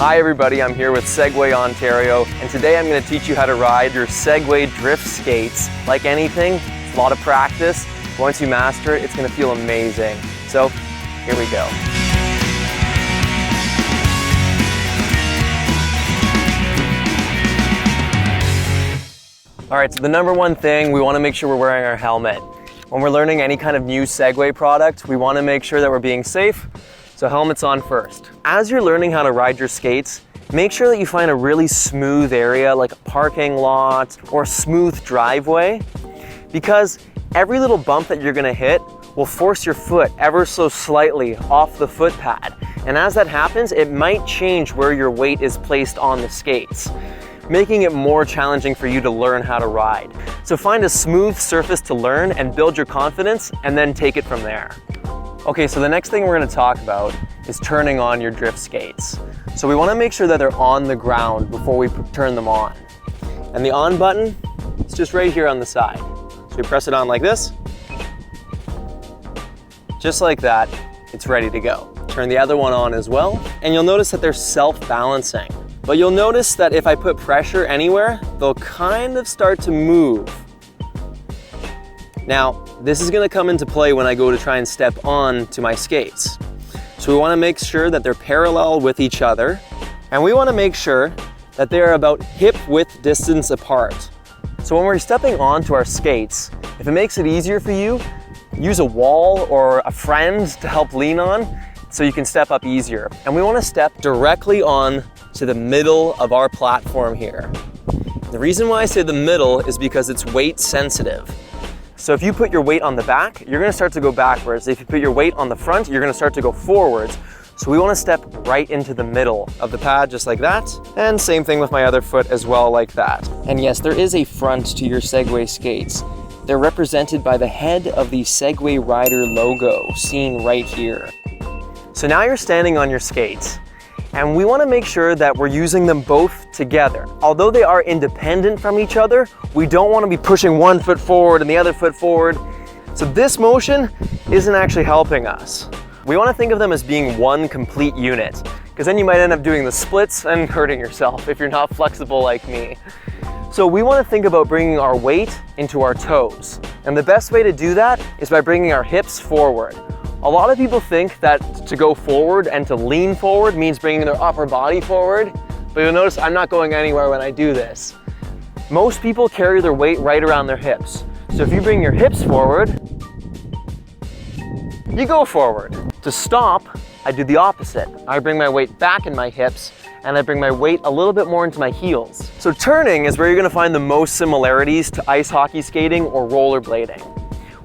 Hi everybody, I'm here with Segway Ontario, and today I'm going to teach you how to ride your Segway drift skates. Like anything, it's a lot of practice. Once you master it, it's going to feel amazing. So, here we go. Alright, so the number one thing, we want to make sure we're wearing our helmet. When we're learning any kind of new Segway product, we want to make sure that we're being safe, so helmet's on first. As you're learning how to ride your skates, make sure that you find a really smooth area like a parking lot or a smooth driveway, because every little bump that you're going to hit will force your foot ever so slightly off the foot pad. And as that happens, it might change where your weight is placed on the skates, making it more challenging for you to learn how to ride. So find a smooth surface to learn and build your confidence, and then take it from there. Okay, so the next thing we're going to talk about is turning on your drift skates. So we want to make sure that they're on the ground before we turn them on. And the on button is just right here on the side. So we press it on like this. Just like that, it's ready to go. Turn the other one on as well, and you'll notice that they're self-balancing. But you'll notice that if I put pressure anywhere, they'll kind of start to move. Now, this is going to come into play when I go to try and step on to my skates. So we want to make sure that they're parallel with each other, and we want to make sure that they're about hip width distance apart. So when we're stepping onto our skates, if it makes it easier for you, use a wall or a friend to help lean on so you can step up easier. And we want to step directly on to the middle of our platform here. The reason why I say the middle is because it's weight sensitive. So if you put your weight on the back, you're going to start to go backwards. If you put your weight on the front, you're going to start to go forwards. So we want to step right into the middle of the pad, just like that. And same thing with my other foot as well, like that. And yes, there is a front to your Segway skates. They're represented by the head of the Segway rider logo, seen right here. So now you're standing on your skates, and we want to make sure that we're using them both together. Although they are independent from each other, we don't want to be pushing one foot forward and the other foot forward. So this motion isn't actually helping us. We want to think of them as being one complete unit, because then you might end up doing the splits and hurting yourself if you're not flexible like me. So we want to think about bringing our weight into our toes. And the best way to do that is by bringing our hips forward. A lot of people think that to go forward and to lean forward means bringing their upper body forward, but you'll notice I'm not going anywhere when I do this. Most people carry their weight right around their hips. So if you bring your hips forward, you go forward. To stop, I do the opposite. I bring my weight back in my hips, and I bring my weight a little bit more into my heels. So turning is where you're going to find the most similarities to ice hockey skating or rollerblading.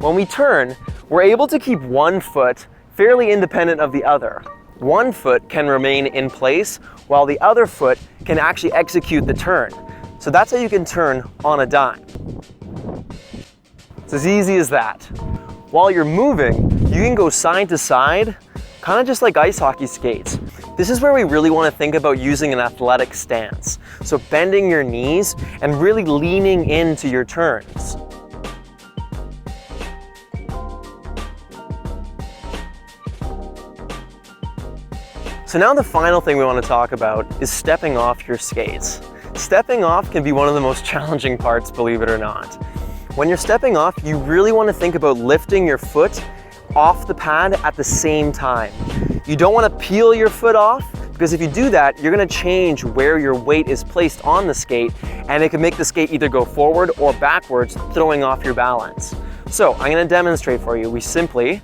When we turn, we're able to keep one foot fairly independent of the other. One foot can remain in place while the other foot can actually execute the turn. So that's how you can turn on a dime. It's as easy as that. While you're moving, you can go side to side, kind of just like ice hockey skates. This is where we really want to think about using an athletic stance. So bending your knees and really leaning into your turns. So now the final thing we want to talk about is stepping off your skates. Stepping off can be one of the most challenging parts, believe it or not. When you're stepping off, you really want to think about lifting your foot off the pad at the same time. You don't want to peel your foot off, because if you do that, you're going to change where your weight is placed on the skate, and it can make the skate either go forward or backwards, throwing off your balance. So I'm going to demonstrate for you. We simply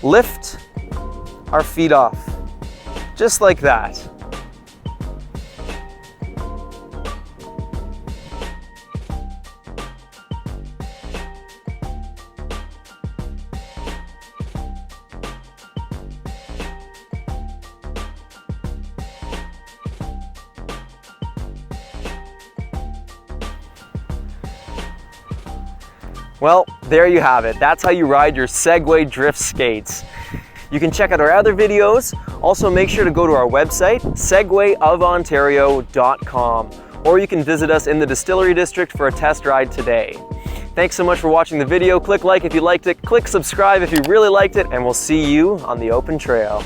lift our feet off. Just like that. Well, there you have it. That's how you ride your Segway drift skates. You can check out our other videos. Also, make sure to go to our website, segwayofontario.com, or you can visit us in the Distillery District for a test ride today. Thanks so much for watching the video. Click like if you liked it, click subscribe if you really liked it, and we'll see you on the open trail.